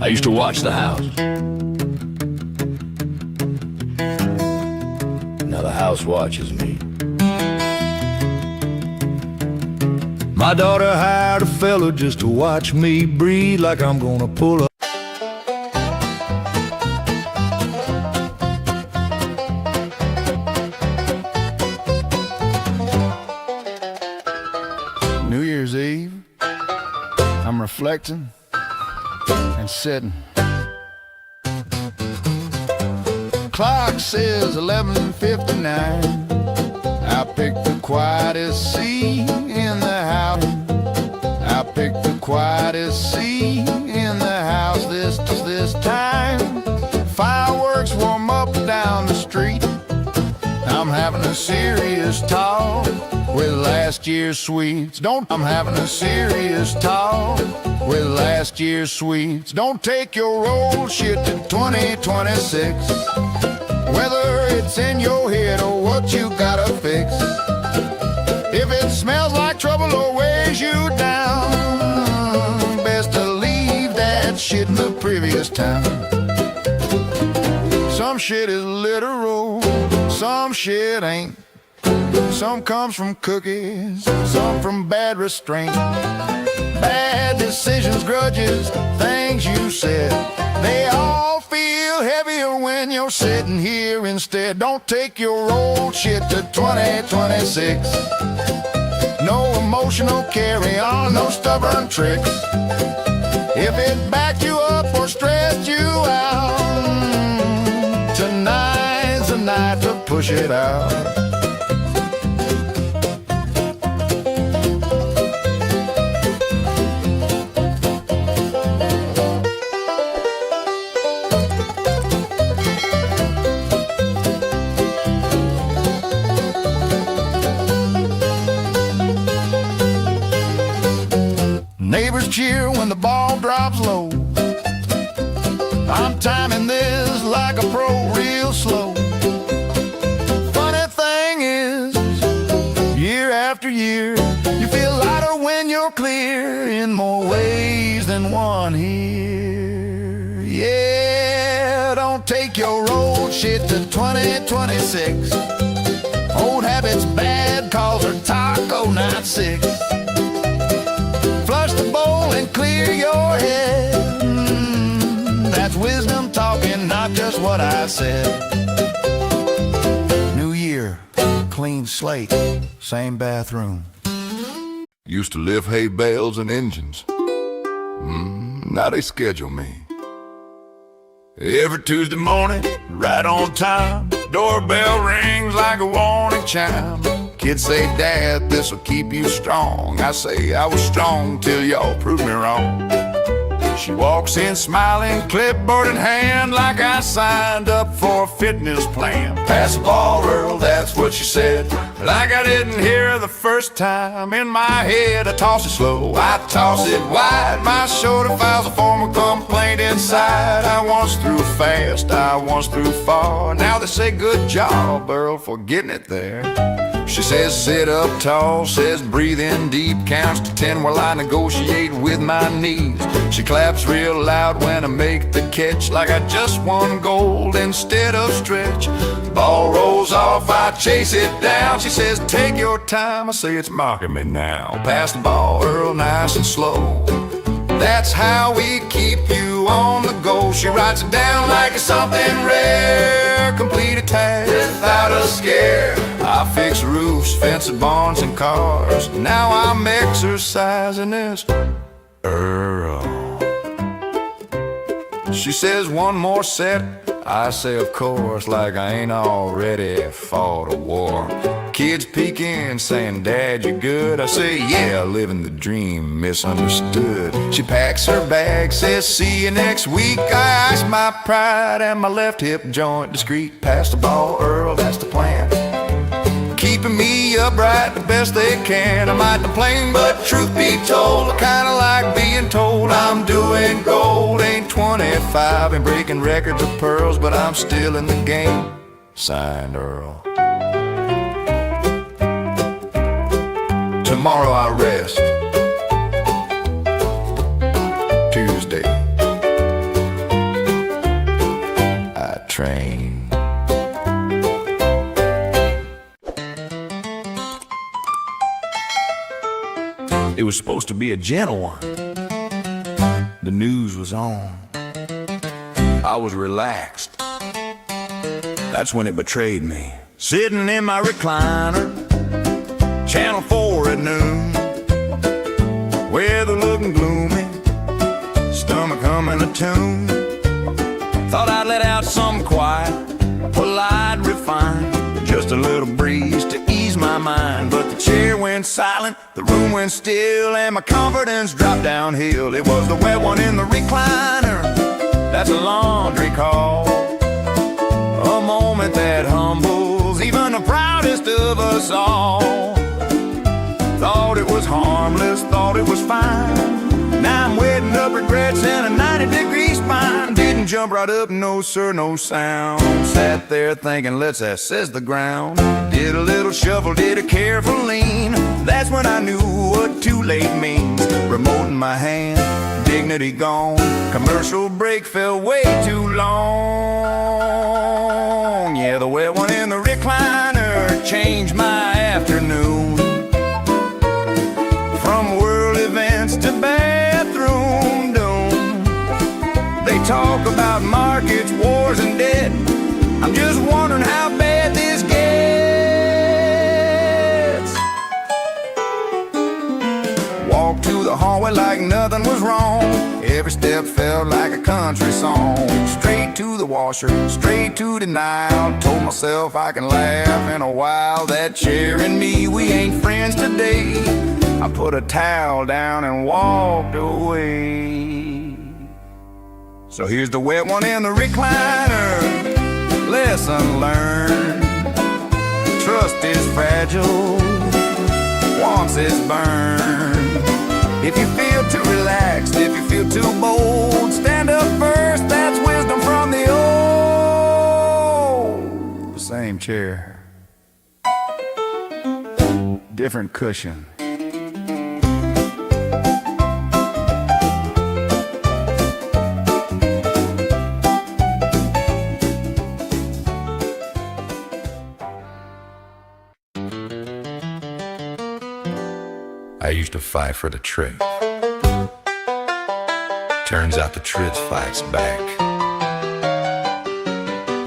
I used to watch the house. Now the house watches me. My daughter hired a fella just to watch me breathe like I'm gonna pull up. New Year's Eve, I'm reflecting and sitting. Clock says 11:59. I picked the quietest seat in the house. I picked the quietest seat in the house this time. Fireworks warm up down the street. I'm having a serious talk with last year's sweets. I'm having a serious talk with last year's sweets. Don't take your old shit to 2026. Whether it's in your head or what you gotta fix. If it smells like trouble or weighs you down, best to leave that shit in the previous town. Some shit is literal, some shit ain't. Some comes from cookies, some from bad restraint. Bad decisions, grudges, things you said, they all feel heavier when you're sitting here instead. Don't take your old shit to 2026. No emotional carry on, no stubborn tricks. If it backed you up or stressed you out, tonight's the night to push it out. Neighbors cheer when the ball drops low. I'm timing this like a pro real slow. Funny thing is, year after year, you feel lighter when you're clear in more ways than one here. Yeah, don't take your old shit to 2026. Old habits bad, cause her taco not sick. Flush the bowl and clear your head. That's wisdom talking, not just what I said. New year, clean slate, same bathroom. Used to lift hay bales and engines. Now they schedule me. Every Tuesday morning, right on time. Doorbell rings like a warning chime. Kids say, Dad, this'll keep you strong. I say, I was strong till y'all proved me wrong. She walks in smiling, clipboard in hand, like I signed up for a fitness plan. Pass the ball, Earl, that's what she said. Like I didn't hear her the first time. In my head, I toss it slow, I toss it wide. My shoulder files a formal complaint inside. I once threw fast, I once threw far. Now they say, good job, Earl, for getting it there. She says sit up tall, says breathe in deep, counts to 10 while I negotiate with my knees. She claps real loud when I make the catch, like I just won gold instead of stretch. Ball rolls off, I chase it down. She says take your time, I say it's mocking me now. Pass the ball, Earl, nice and slow. That's how we keep you on the go. She writes it down like it's something rare. Complete a task without a scare. I fix roofs, fence barns and cars. Now I'm exercising this Earl. She says one more set. I say of course, like I ain't already fought a war. Kids peek in saying, Dad, you good? I say, yeah, living the dream, misunderstood. She packs her bag, says see you next week. I ice my pride and my left hip joint discreet. Pass the ball, Earl, that's the plan. Keeping me upright the best they can. I might complain, but truth be told, I kinda like being told I'm doing gold. Ain't 25 and breaking records of pearls, but I'm still in the game. Signed, Earl. Tomorrow I rest. Tuesday, train. It was supposed to be a gentle one. The news was on. I was relaxed. That's when it betrayed me. Sitting in my recliner, Channel 4 at noon, weather looking gloomy, stomach humming a tune. Thought I'd let out some quiet, polite, refined, just a little breeze to ease my mind. But the chair went silent, the room went still, and my confidence dropped downhill. It was the wet one in the recliner, that's a laundry call, a moment that humbles even the proudest of us all. Thought it was harmless, thought it was fine. Now I'm wetting up regrets and a 90-degree spine. Didn't jump right up, no sir, no sound. Sat there thinking, let's assess the ground. Did a little shuffle, did a careful lean. That's when I knew what too late means. Remote in my hand, dignity gone. Commercial break fell way too long. Yeah, the wet one in the recliner changed my afternoon. From world events to bathroom doom. They talk about markets, wars, and debt. I'm just wondering how bad this gets. Walked to the hallway like nothing was wrong. Every step felt like a country song. Straight to the washer, straight to denial. Told myself I can laugh in a while. That chair and me, we ain't friends today. I put a towel down and walked away. So here's the wet one in the recliner. Lesson learned. Trust is fragile once it's burned. If you feel too relaxed, if you feel too bold, stand up first, that's wisdom from the old. The same chair, different cushion. I used to fight for the truth. Turns out the truth fights back.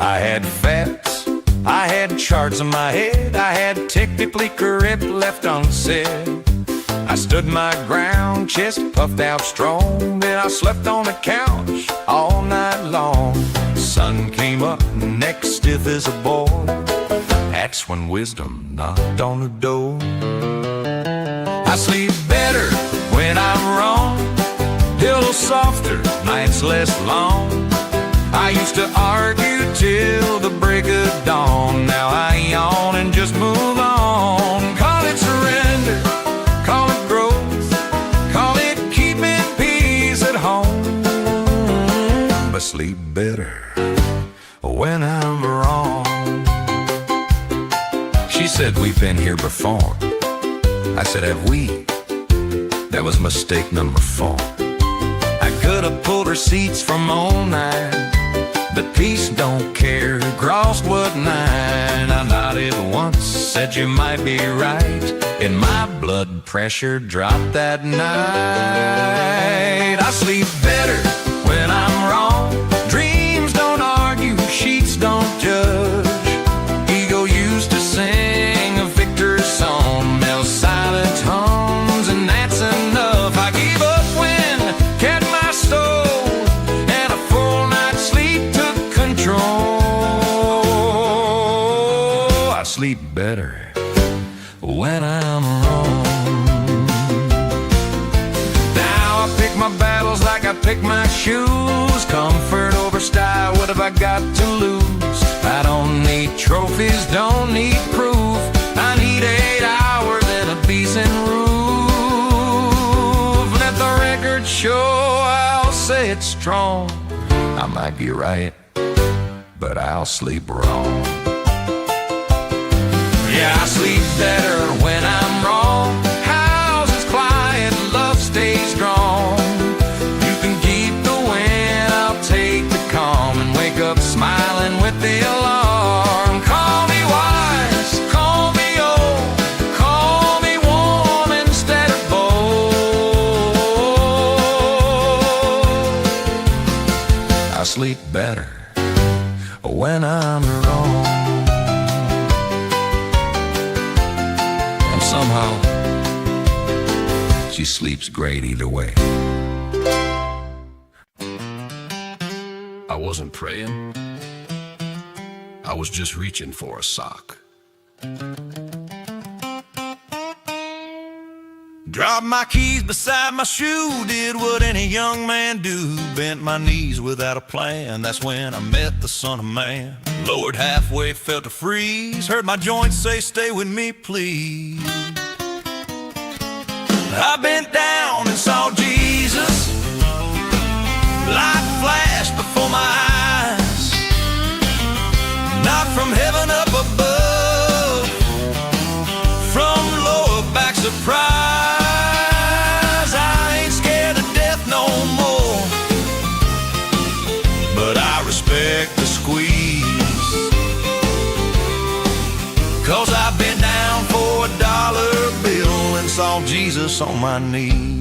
I had facts, I had charts in my head, I had technically correct left unsaid. I stood my ground, chest puffed out strong, then I slept on the couch all night long. Sun came up, neck stiff as a board. That's when wisdom knocked on the door. I sleep better when I'm wrong, pillow softer, nights less long. I used to argue till the break of dawn. Now I yawn and just move on. Call it surrender, call it growth, call it keeping peace at home. But sleep better when I'm wrong. She said, we've been here before. I said, have we? That was mistake number 4. I could have pulled receipts from all night, but peace don't care, gross what 9. I nodded once, said you might be right, and my blood pressure dropped that night. I sleep better when I'm wrong. Dreams don't argue, sheets don't judge. Ego used to sing a victor's song. Now silent hums, and that's enough. I gave up when kept my soul, and a full night's sleep took control. I sleep better when I'm wrong. Now I pick my battles like I pick my shoes. Comfort over style, what have I got to lose? I don't need trophies, don't need proof. I need 8 hours and a decent roof. Let the record show, I'll say it's strong. I might be right, but I'll sleep wrong. Yeah, I sleep better when I'm wrong. House is quiet, love stays strong. You can keep the wind, I'll take the calm, and wake up smiling when sleep better when I'm wrong. And somehow she sleeps great either way. I wasn't praying, I was just reaching for a sock. Dropped my keys beside my shoe, did what any young man do. Bent my knees without a plan, that's when I met the Son of Man. Lowered halfway, felt a freeze, heard my joints say, stay with me, please. I bent down and saw Jesus. Light flashed before my eyes, not from heaven up above, from lower back surprise. I ain't scared of death no more, but I respect the squeeze, 'cause I've been down for a dollar bill and saw Jesus on my knees.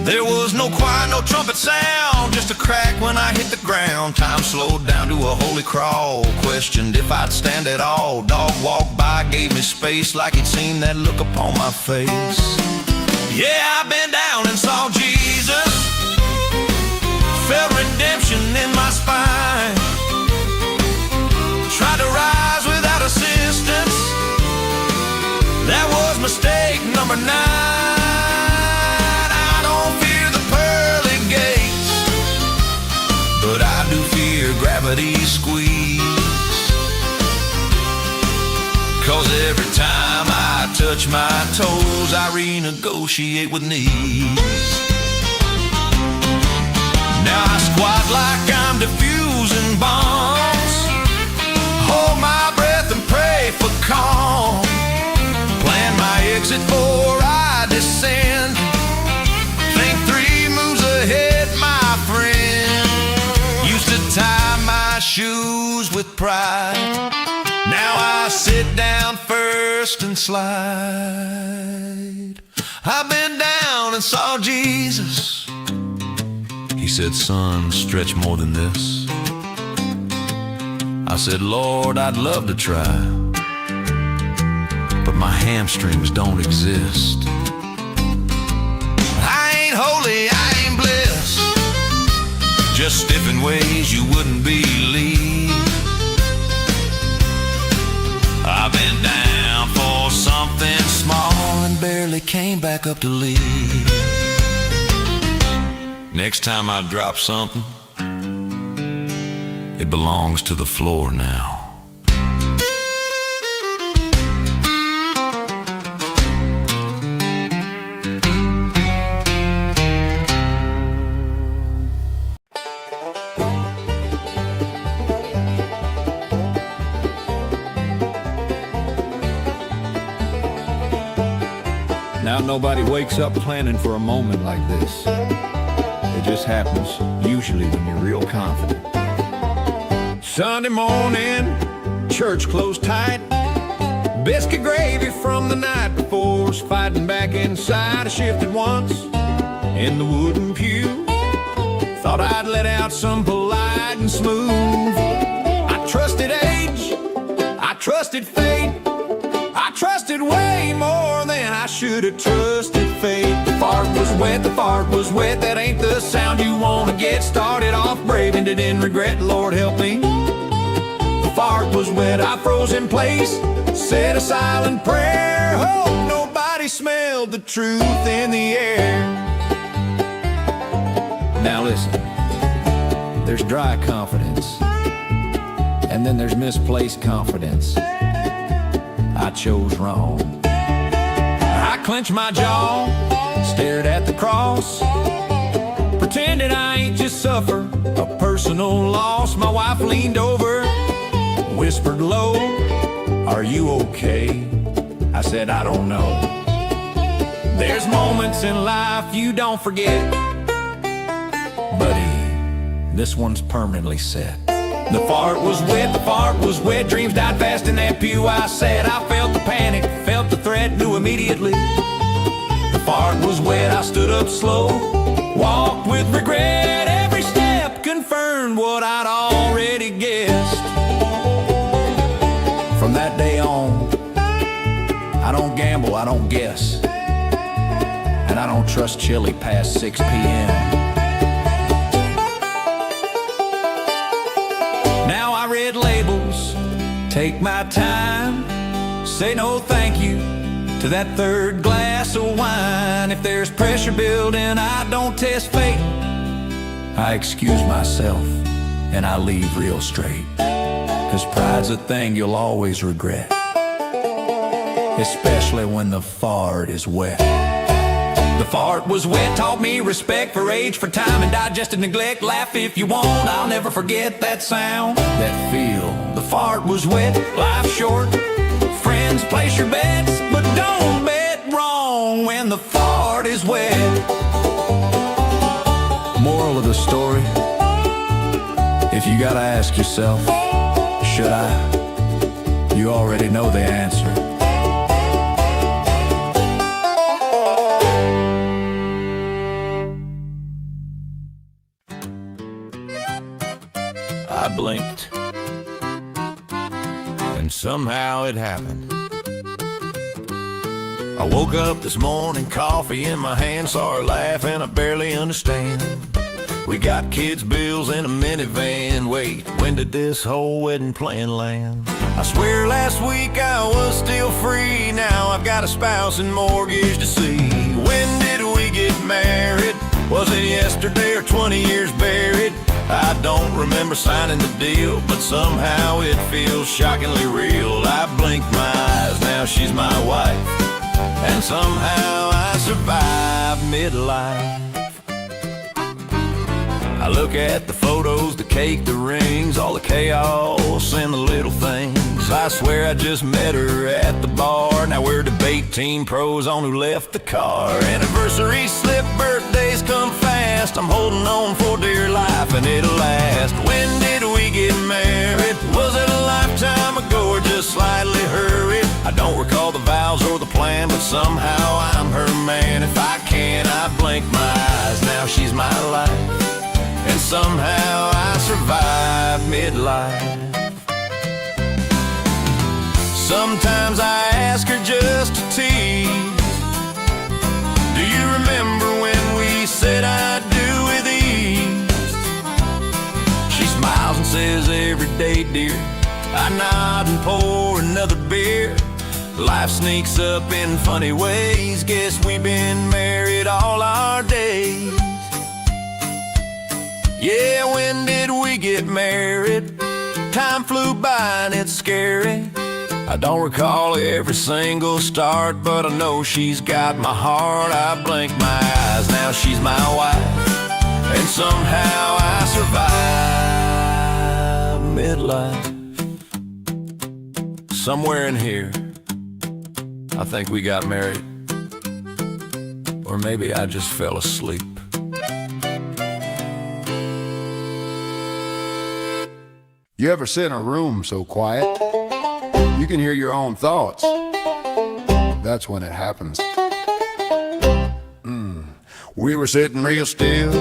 There was no choir, no trumpet sound, just a crack when I hit the ground. Time slowed down to a holy crawl, questioned if I'd stand at all. Dog walked by, gave me space like he'd seen that look upon my face. Yeah, I bent down and saw Jesus, felt redemption in my spine. Tried to rise without assistance, that was mistake number 9. But I do fear gravity's squeeze, 'cause every time I touch my toes, I renegotiate with knees. Now I squat like I'm diffusing bombs, hold my breath and pray for calm. Plan my exit before I descend, think 3 moves ahead, my friend. Tie my shoes with pride, now I sit down first and slide. I've been down and saw Jesus. He said, son, stretch more than this. I said, Lord, I'd love to try, but my hamstrings don't exist. I ain't holy, I ain't blessed, just stiff in ways you wouldn't believe. I've been down for something small and barely came back up to leave. Next time I drop something, it belongs to the floor now. Now nobody wakes up planning for a moment like this. It just happens, usually when you're real confident. Sunday morning, church closed tight. Biscuit gravy from the night before's fighting back inside. I shifted once in the wooden pew, thought I'd let out some polite and smooth. I trusted age, I trusted fate, I trusted way more than I should have trusted fate. The fart was wet, the fart was wet, that ain't the sound you wanna get started off brave, ended in regret, Lord help me. The fart was wet, I froze in place, said a silent prayer, hope nobody smelled the truth in the air. Now listen, there's dry confidence, and then there's misplaced confidence. I chose wrong. I clenched my jaw, stared at the cross, pretended I ain't just suffer a personal loss. My wife leaned over, whispered low, are you okay? I said, I don't know. There's moments in life you don't forget, buddy, this one's permanently set. The fart was wet, the fart was wet, dreams died fast in that pew. I said, I felt the panic, felt the threat, knew immediately. The fart was wet, I stood up slow, Walked with regret, every step confirmed what I'd already guessed. From that day on, I don't gamble, I don't guess, and I don't trust chili past 6 p.m. Now I read labels, take my time, say no thank you to that third glass of wine. If there's pressure building, I don't test fate. I excuse myself and I leave real straight, 'cause pride's a thing you'll always regret, especially when the fart is wet. The fart was wet, taught me respect for age, for time and digested neglect. Laugh if you want, I'll never forget that sound, that feel. The fart was wet, life's short. Friends, place your bets, but don't bet wrong when the fart is wet. Moral of the story: if you gotta ask yourself, should I? You already know the answer. I blinked, and somehow it happened. I woke up this morning, coffee in my hand, saw her laughing, I barely understand. We got kids' bills in a minivan. Wait, when did this whole wedding plan land? I swear last week I was still free. Now I've got a spouse and mortgage to see. When did we get married? Was it yesterday or 20 years buried? I don't remember signing the deal, but somehow it feels shockingly real. I blinked my eyes, now she's my wife, and somehow I survived midlife. I look at the photos, the cake, the rings, all the chaos and the little things. I swear I just met her at the bar. Now we're debate team pros on who left the car. Anniversaries slip, birthdays come fast. I'm holding on for dear life and it'll last. When did we get married? Was it a lifetime ago or just slightly hurried? I don't recall the vows or the plan, but somehow I'm her man. If I can, I blink my eyes, now she's my life, and somehow I survive midlife. Sometimes I ask her just to tease, do you remember when we said I'd do with ease? She smiles and says every day, dear. I nod and pour another beer. Life sneaks up in funny ways. Guess we've been married all our days. Yeah, when did we get married? Time flew by and it's scary. I don't recall every single start, but I know she's got my heart. I blink my eyes, now she's my wife, and somehow I survive midlife. Somewhere in here, I think we got married, or maybe I just fell asleep. You ever sit in a room so quiet you can hear your own thoughts? That's when it happens. We were sitting real still,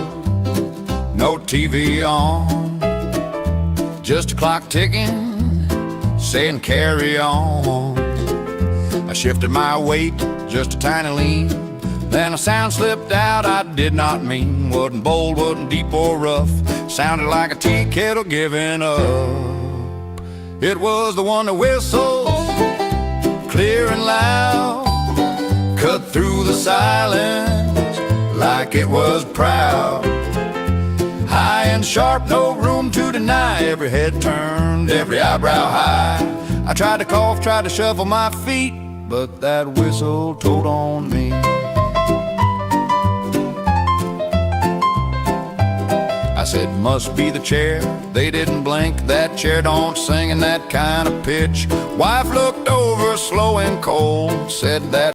no TV on, just a clock ticking, saying carry on. I shifted my weight just a tiny lean, then a sound slipped out I did not mean. Wasn't bold, wasn't deep or rough, sounded like a tea kettle giving up. It was the one that whistled clear and loud, cut through the silence like it was proud. High and sharp, no room to deny, every head turned, every eyebrow high. I tried to cough, tried to shuffle my feet, but that whistle told on me. I said, must be the chair, they didn't blink, that chair don't sing in that kind of pitch. Wife looked over slow and cold, said that